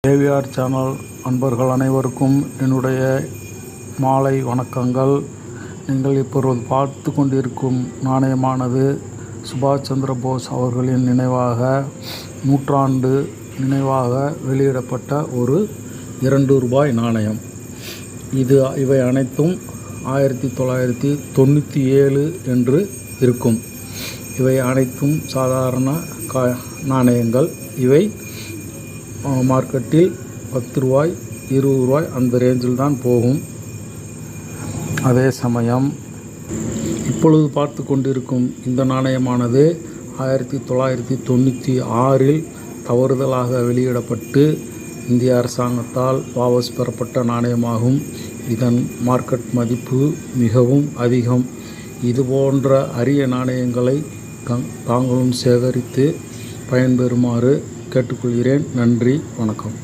AVR channel அன்பர்கள் அனைவருக்கும் என்னுடைய மாலை வணக்கங்கள். நீங்கள் இப்பொழுது பார்த்து கொண்டிருக்கும் நாணயமானது சுபாஷ் சந்திர போஸ் அவர்களின் நினைவாக நூற்றாண்டு நினைவாக வெளியிடப்பட்ட ஒரு 2 ரூபாய் நாணயம். இவை அனைத்தும் 1997 என்று இருக்கும். இவை அனைத்தும் சாதாரண நாணயங்கள். இவை மார்க்கெட்டில் 10 ரூபாய் 20 ரூபாய் அந்த ரேஞ்சில் தான் போகும். அதே சமயம் இப்பொழுது பார்த்து கொண்டிருக்கும் இந்த நாணயமானது 1996 தவறுதலாக வெளியிடப்பட்டு இந்திய அரசாங்கத்தால் வாபஸ் பெறப்பட்ட நாணயமாகும். இதன் மார்க்கெட் மதிப்பு மிகவும் அதிகம். இதுபோன்ற அரிய நாணயங்களை தாங்களும் சேகரித்து பயன்பெறுமாறு கேட்டுக்கொள்கிறேன். நன்றி, வணக்கம்.